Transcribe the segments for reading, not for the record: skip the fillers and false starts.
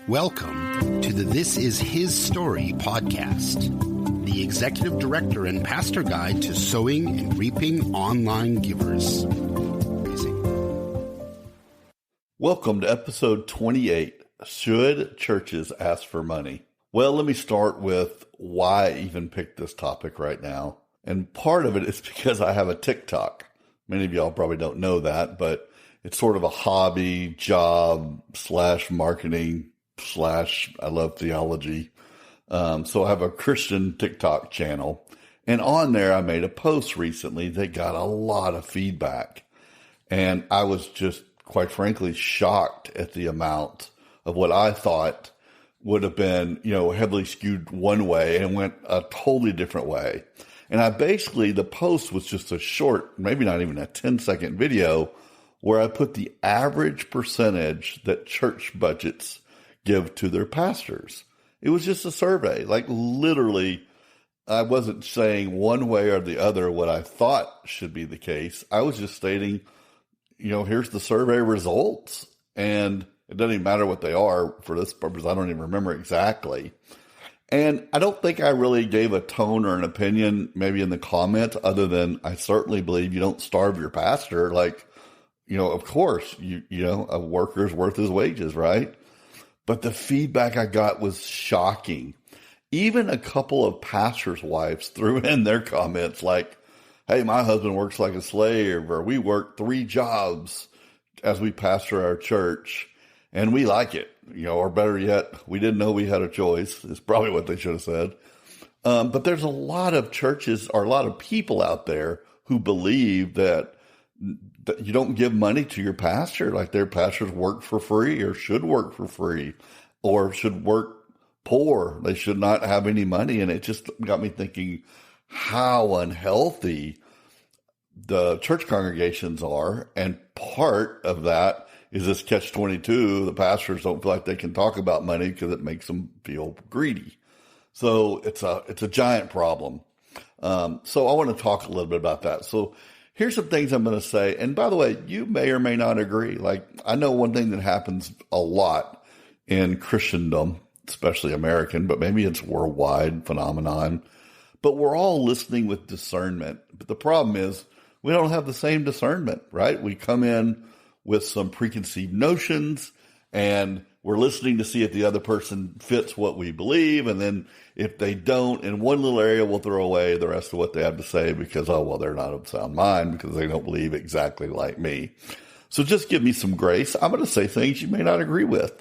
Welcome to the This Is His Story podcast, the executive director and pastor guide to sowing and reaping online givers. Welcome to episode 28, Should Churches Ask for Money? Well, let me start with why I even picked this topic right now. And part of it is because I have a TikTok. Many of y'all probably don't know that, but it's sort of a hobby, job, / marketing, / I love theology. So I have a Christian TikTok channel. And on there, I made a post recently that got a lot of feedback. And I was just, quite frankly, shocked at the amount of what I thought would have been, heavily skewed one way and went a totally different way. And the post was just a short, maybe not even a 10-second video where I put the average percentage that church budgets give to their pastors. It was just a survey. Like literally, I wasn't saying one way or the other what I thought should be the case. I was just stating, here's the survey results. And it doesn't even matter what they are for this purpose. I don't even remember exactly. And I don't think I really gave a tone or an opinion maybe in the comments other than I certainly believe you don't starve your pastor. Of course, a worker's worth his wages, right? But the feedback I got was shocking. Even a couple of pastors' wives threw in their comments like, hey, my husband works like a slave, or we work 3 jobs as we pastor our church, and we like it. Or better yet, we didn't know we had a choice, is probably what they should have said. But there's a lot of churches or a lot of people out there who believe that you don't give money to your pastor, like their pastors work for free or should work for free or should work poor. They should not have any money. And it just got me thinking how unhealthy the church congregations are. And part of that is this catch-22. The pastors don't feel like they can talk about money because it makes them feel greedy. So it's a giant problem. So I want to talk a little bit about that. So here's some things I'm going to say. And by the way, you may or may not agree. Like, I know one thing that happens a lot in Christendom, especially American, but maybe it's a worldwide phenomenon. But we're all listening with discernment. But the problem is we don't have the same discernment, right? We come in with some preconceived notions and we're listening to see if the other person fits what we believe. And then if they don't, in one little area, we'll throw away the rest of what they have to say because, they're not of sound mind because they don't believe exactly like me. So just give me some grace. I'm going to say things you may not agree with.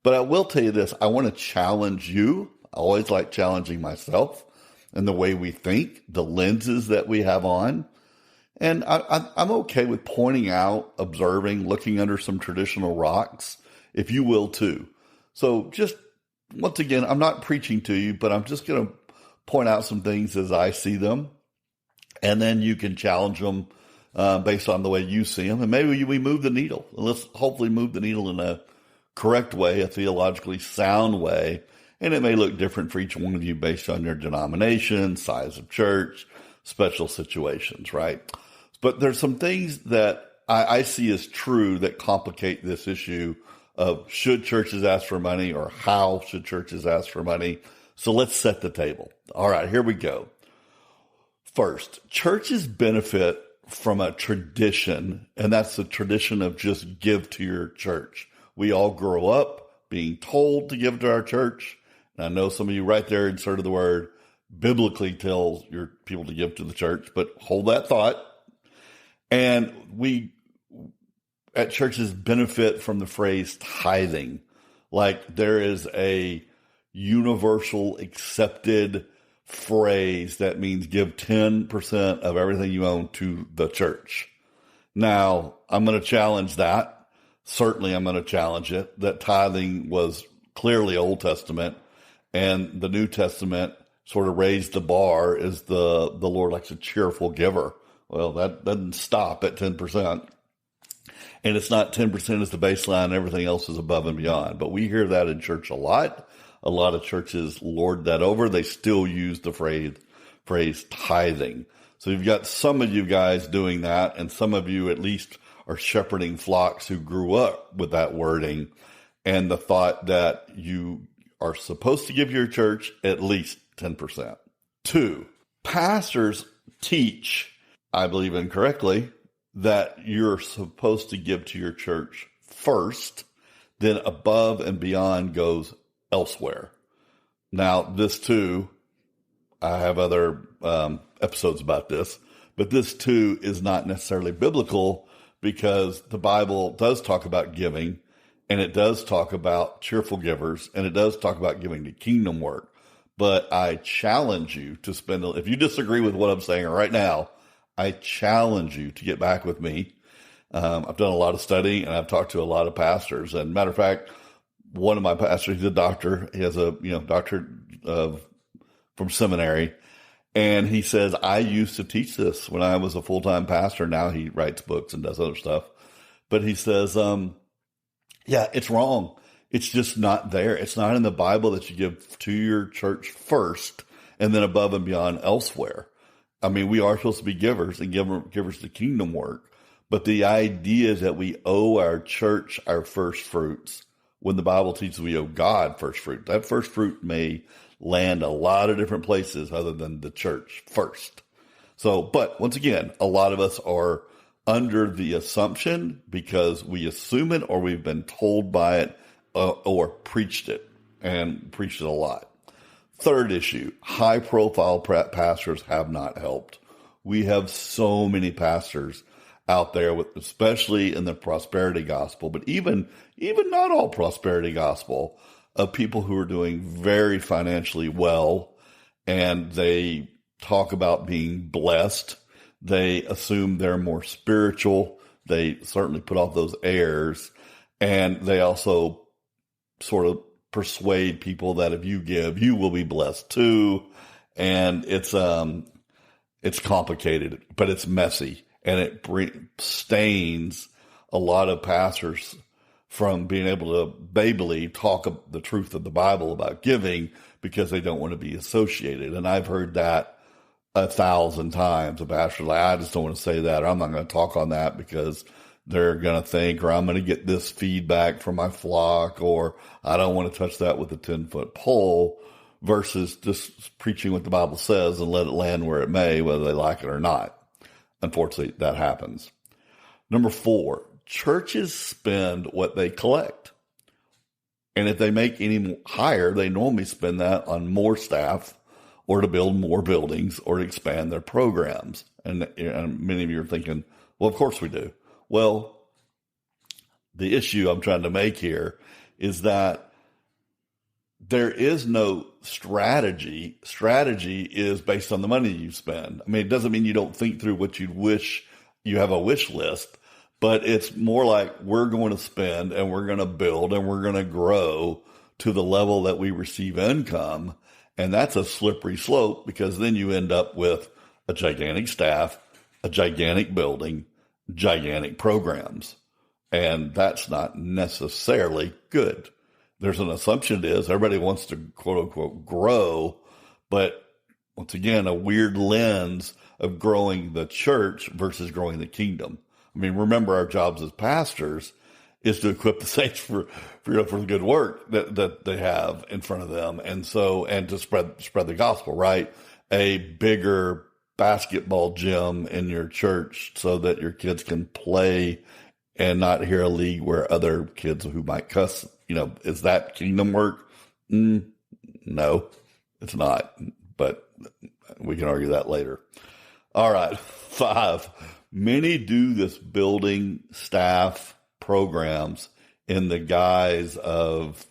But I will tell you this. I want to challenge you. I always like challenging myself and the way we think, the lenses that we have on. And I'm okay with pointing out, observing, looking under some traditional rocks, if you will too. So just, once again, I'm not preaching to you, but I'm just going to point out some things as I see them. And then you can challenge them based on the way you see them. And maybe we move the needle. Let's hopefully move the needle in a correct way, a theologically sound way. And it may look different for each one of you based on your denomination, size of church, special situations, right? But there's some things that I see as true that complicate this issue of should churches ask for money or how should churches ask for money. So let's set the table. All right, here we go. First, churches benefit from a tradition, and that's the tradition of just give to your church. We all grow up being told to give to our church. And I know some of you right there inserted the word biblically tells your people to give to the church, but hold that thought. And we at churches benefit from the phrase tithing. Like there is a universal accepted phrase that means give 10% of everything you own to the church. Now, I'm going to challenge that. Certainly, I'm going to challenge it, that tithing was clearly Old Testament, and the New Testament sort of raised the bar as the Lord likes a cheerful giver. Well, that doesn't stop at 10%. And it's not 10% is the baseline. Everything else is above and beyond. But we hear that in church a lot. A lot of churches lord that over. They still use the phrase tithing. So you've got some of you guys doing that, and some of you at least are shepherding flocks who grew up with that wording. and the thought that you are supposed to give your church at least 10%. 2, pastors teach, I believe incorrectly, that you're supposed to give to your church first, then above and beyond goes elsewhere. Now, this too, I have other episodes about this, but this too is not necessarily biblical, because the Bible does talk about giving, and it does talk about cheerful givers, and it does talk about giving to kingdom work. But I challenge you to spend, if you disagree with what I'm saying right now, I challenge you to get back with me. I've done a lot of studying, and I've talked to a lot of pastors. And matter of fact, one of my pastors, he's a doctor. He has a doctorate from seminary. And he says, I used to teach this when I was a full-time pastor. Now he writes books and does other stuff. But he says, yeah, it's wrong. It's just not there. It's not in the Bible that you give to your church first and then above and beyond elsewhere. I mean, we are supposed to be givers and givers to kingdom work. But the idea is that we owe our church our first fruits, when the Bible teaches we owe God first fruit. That first fruit may land a lot of different places other than the church first. So, but once again, a lot of us are under the assumption, because we assume it or we've been told by it, or preached it, and preached it a lot. Third issue, high profile pastors have not helped. We have so many pastors out there, especially in the prosperity gospel, but even not all prosperity gospel, of people who are doing very financially well, and they talk about being blessed. They assume they're more spiritual. They certainly put off those airs, and they also sort of persuade people that if you give, you will be blessed too. And it's complicated, but it's messy, and it stains a lot of pastors from being able to, they believe, talk the truth of the Bible about giving, because they don't want to be associated. And I've heard that 1,000 times. A pastor's like, I just don't want to say that, or I'm not going to talk on that because they're going to think, or I'm going to get this feedback from my flock, or I don't want to touch that with a 10-foot pole, versus just preaching what the Bible says and let it land where it may, whether they like it or not. Unfortunately, that happens. Number 4, churches spend what they collect. And if they make any higher, they normally spend that on more staff, or to build more buildings, or to expand their programs. And many of you are thinking, well, of course we do. Well, the issue I'm trying to make here is that there is no strategy. Strategy is based on the money you spend. I mean, it doesn't mean you don't think through what you'd wish, you have a wish list, but it's more like we're going to spend, and we're going to build, and we're going to grow to the level that we receive income. And that's a slippery slope, because then you end up with a gigantic staff, a gigantic building, gigantic programs. And that's not necessarily good. There's an assumption it is everybody wants to quote unquote grow, but once again, a weird lens of growing the church versus growing the kingdom. I mean, remember, our jobs as pastors is to equip the saints for the good work that they have in front of them. And so, and to spread the gospel, right? A bigger basketball gym in your church so that your kids can play and not hear a league where other kids who might cuss, is that kingdom work? No, it's not, but we can argue that later. All right. 5, many do this building staff programs in the guise of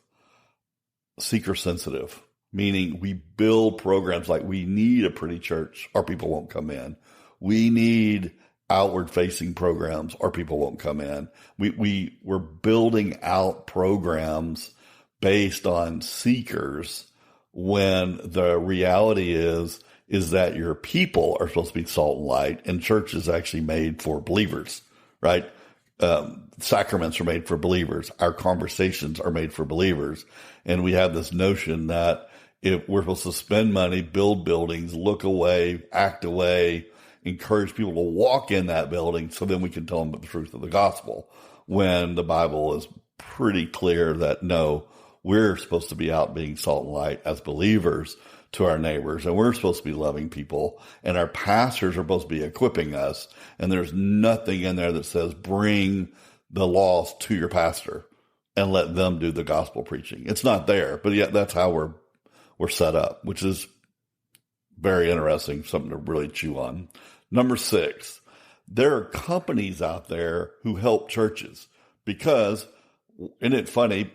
seeker sensitive, meaning we build programs like we need a pretty church or people won't come in. We need outward facing programs or people won't come in. We're building out programs based on seekers, when the reality is that your people are supposed to be salt and light, and church is actually made for believers, right? Sacraments are made for believers. Our conversations are made for believers. And we have this notion that if we're supposed to spend money, build buildings, look away, act away, encourage people to walk in that building, so then we can tell them the truth of the gospel, when the Bible is pretty clear that no, we're supposed to be out being salt and light as believers to our neighbors, and we're supposed to be loving people, and our pastors are supposed to be equipping us, and there's nothing in there that says bring the lost to your pastor and let them do the gospel preaching. It's not there, but yet that's how we're set up, which is very interesting, something to really chew on. Number 6, there are companies out there who help churches because, isn't it funny?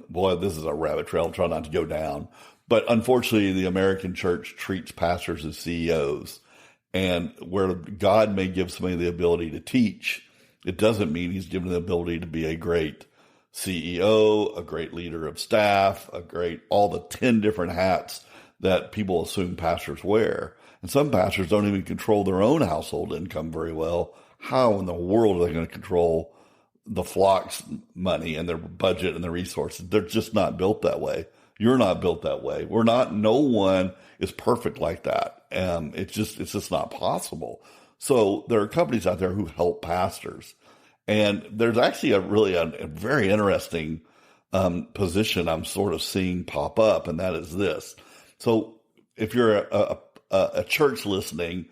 Boy, this is a rabbit trail. I'm trying not to go down. But unfortunately, the American church treats pastors as CEOs. And where God may give somebody the ability to teach, it doesn't mean he's given the ability to be a great CEO, a great leader of staff, all the 10 different hats that people assume pastors wear. And some pastors don't even control their own household income very well. How in the world are they going to control the flock's money and their budget and their resources? They're just not built that way. You're not built that way. No one is perfect like that. It's just not possible. So there are companies out there who help pastors. And there's actually a very interesting position I'm sort of seeing pop up, and that is this. So if you're a church listening,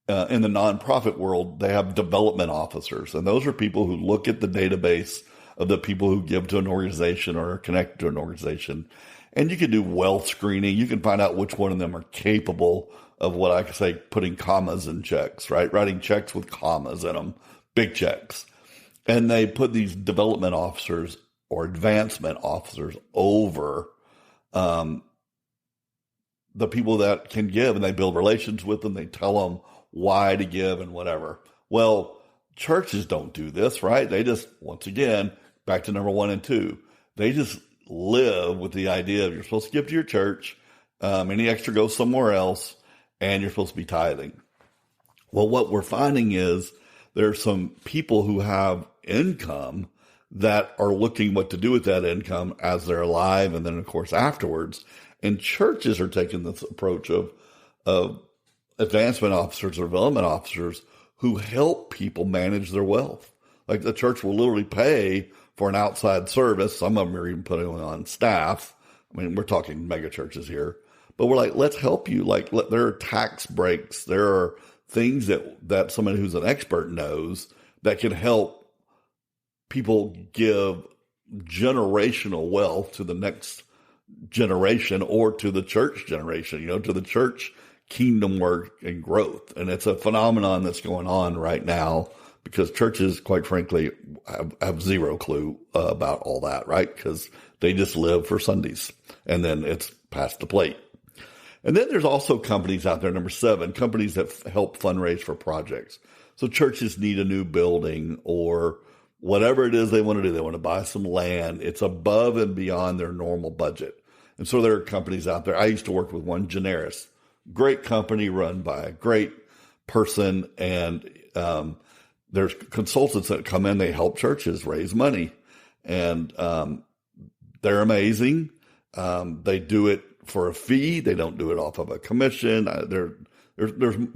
in the nonprofit world, they have development officers, and those are people who look at the database of the people who give to an organization or are connected to an organization. And you can do wealth screening. You can find out which one of them are capable of what I could say, putting commas in checks, right? Writing checks with commas in them, big checks. And they put these development officers or advancement officers over the people that can give, and they build relations with them. They tell them why to give and whatever. Well, churches don't do this, right? They just, once again, back to number 1 and 2, they just live with the idea of you're supposed to give to your church, any extra goes somewhere else, and you're supposed to be tithing. Well, what we're finding is there's some people who have income that are looking what to do with that income as they're alive, and then of course afterwards. And churches are taking this approach of advancement officers or development officers who help people manage their wealth. Like the church will literally pay for an outside service. Some of them are even putting on staff. I mean, we're talking mega churches here, but we're like, let's help you. There are tax breaks. There are things that somebody who's an expert knows that can help people give generational wealth to the next generation or to the church generation, to the church kingdom work and growth. And it's a phenomenon that's going on right now because churches, quite frankly, have zero clue about all that, right? Because they just live for Sundays and then it's past the plate. And then there's also companies out there, number 7, companies that help fundraise for projects. So churches need a new building or whatever it is they want to do. They want to buy some land. It's above and beyond their normal budget. And so there are companies out there. I used to work with one, Generis, great company run by a great person. And there's consultants that come in, they help churches raise money. And they're amazing. They do it for a fee. They don't do it off of a commission.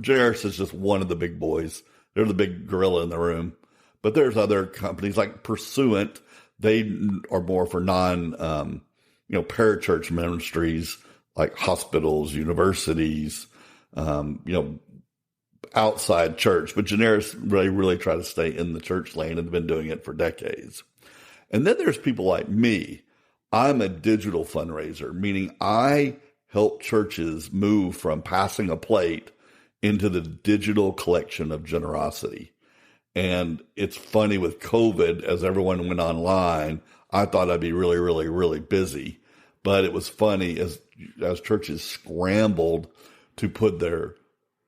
Generis is just one of the big boys. They're the big gorilla in the room. But there's other companies like Pursuant. They are more for parachurch ministries like hospitals, universities, outside church. But Generis really try to stay in the church lane and have been doing it for decades. And then there's people like me. I'm a digital fundraiser, meaning I help churches move from passing a plate into the digital collection of generosity. And it's funny with COVID, as everyone went online, I thought I'd be really, really, really busy. But it was funny as churches scrambled to put their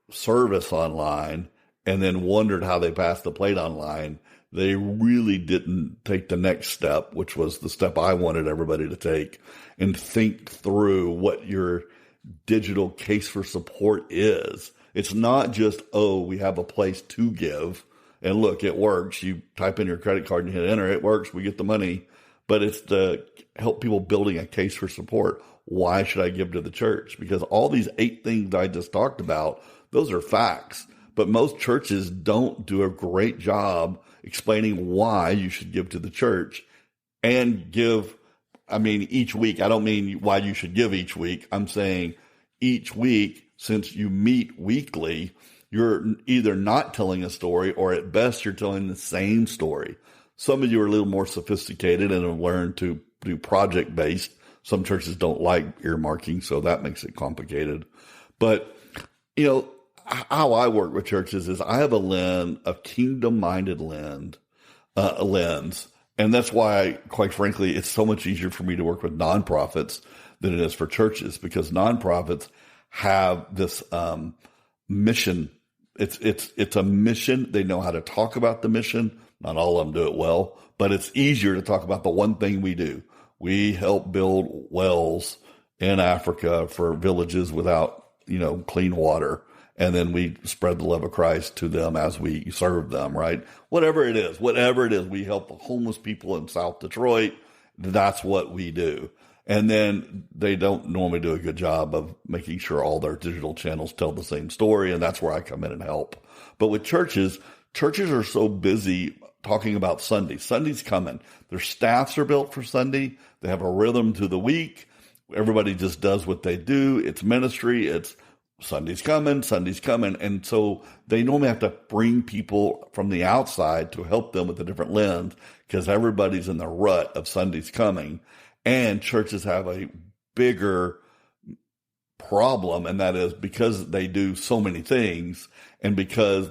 service online and then wondered how they passed the plate online. They really didn't take the next step, which was the step I wanted everybody to take, and think through what your digital case for support is. It's not just, we have a place to give, and look, it works. You type in your credit card and hit enter, it works, we get the money. But it's to help people building a case for support. Why should I give to the church? Because all these 8 things I just talked about, those are facts. But most churches don't do a great job explaining why you should give to the church. and give, each week. I don't mean why you should give each week. I'm saying each week, since you meet weekly, you're either not telling a story or at best you're telling the same story. Some of you are a little more sophisticated and have learned to do project-based. Some churches don't like earmarking, so that makes it complicated. But, how I work with churches is I have a kingdom-minded lens. And that's why, quite frankly, it's so much easier for me to work with nonprofits than it is for churches, because nonprofits have this mission. It's a mission. They know how to talk about the mission. Not all of them do it well, but it's easier to talk about the one thing we do. We help build wells in Africa for villages without, clean water. And then we spread the love of Christ to them as we serve them, right? Whatever it is, we help the homeless people in South Detroit. That's what we do. And then they don't normally do a good job of making sure all their digital channels tell the same story. And that's where I come in and help. But with churches are so busy talking about Sunday. Sunday's coming. Their staffs are built for Sunday. They have a rhythm to the week. Everybody just does what they do. It's ministry. It's Sunday's coming. And so they normally have to bring people from the outside to help them with a different lens, because everybody's in the rut of Sunday's coming. And churches have a bigger problem, and that is because they do so many things, and because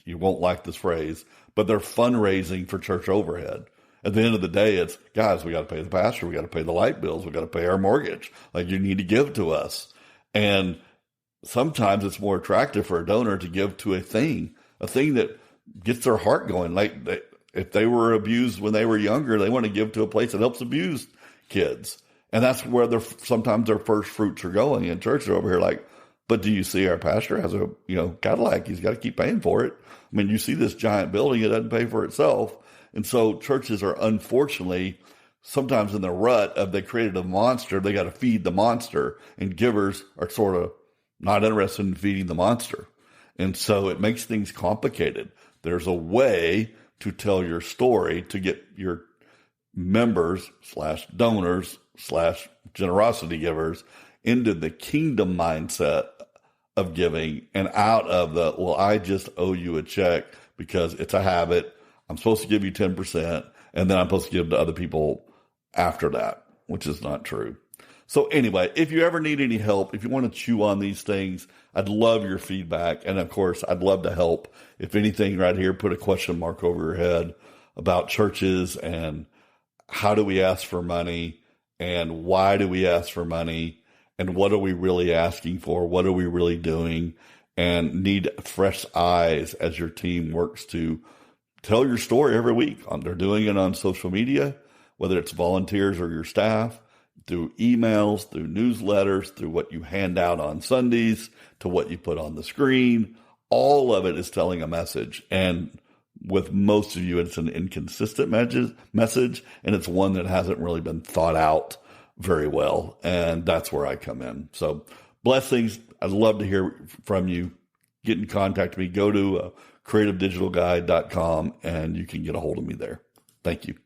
you won't like this phrase, but they're fundraising for church overhead. At the end of the day, it's, guys, we got to pay the pastor, we got to pay the light bills, we got to pay our mortgage. Like, you need to give to us. And sometimes it's more attractive for a donor to give to a thing that gets their heart going. Like, if they were abused when they were younger, they want to give to a place that helps abused kids. And that's where sometimes their first fruits are going. And churches are over here like, but do you see our pastor has a, Cadillac? He's got to keep paying for it. You see this giant building, it doesn't pay for itself. And so churches are unfortunately sometimes in the rut of they created a monster, they got to feed the monster, and givers are sort of not interested in feeding the monster. And so it makes things complicated. There's a way to tell your story to get your members / donors / generosity givers into the kingdom mindset of giving and out of the, well, I just owe you a check because it's a habit. I'm supposed to give you 10%, and then I'm supposed to give to other people after that, which is not true. So anyway, if you ever need any help, if you want to chew on these things, I'd love your feedback. And of course, I'd love to help. If anything right here, put a question mark over your head about churches and how do we ask for money and why do we ask for money and what are we really asking for? What are we really doing? And need fresh eyes as your team works to tell your story every week. They're doing it on social media, whether it's volunteers or your staff, through emails, through newsletters, through what you hand out on Sundays, to what you put on the screen. All of it is telling a message. And with most of you, it's an inconsistent message, and it's one that hasn't really been thought out very well. And that's where I come in. So blessings. I'd love to hear from you. Get in contact with me. Go to creativedigitalguide.com and you can get a hold of me there. Thank you.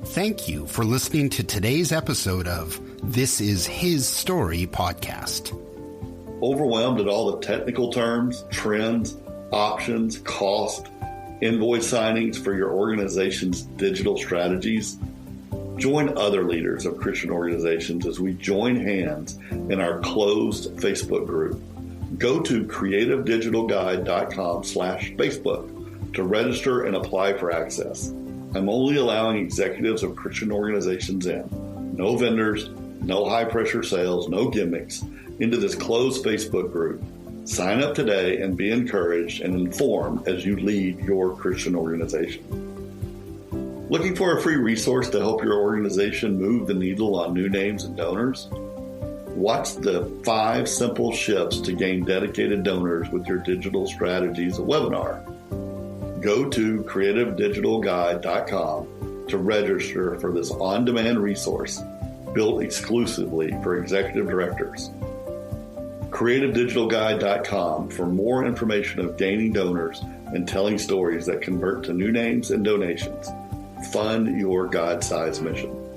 Thank you for listening to today's episode of This Is His Story podcast. Overwhelmed at all the technical terms, trends, options, cost, invoice signings for your organization's digital strategies? Join other leaders of Christian organizations as we join hands in our closed Facebook group. Go to creativedigitalguide.com/Facebook to register and apply for access. I'm only allowing executives of Christian organizations in. No vendors, no high-pressure sales, no gimmicks, into this closed Facebook group. Sign up today and be encouraged and informed as you lead your Christian organization. Looking for a free resource to help your organization move the needle on new names and donors? Watch the 5 Simple Shifts to Gain Dedicated Donors with Your Digital Strategies webinar. Go to creativedigitalguide.com to register for this on-demand resource built exclusively for executive directors. creativedigitalguide.com for more information of gaining donors and telling stories that convert to new names and donations. Fund your God-sized mission.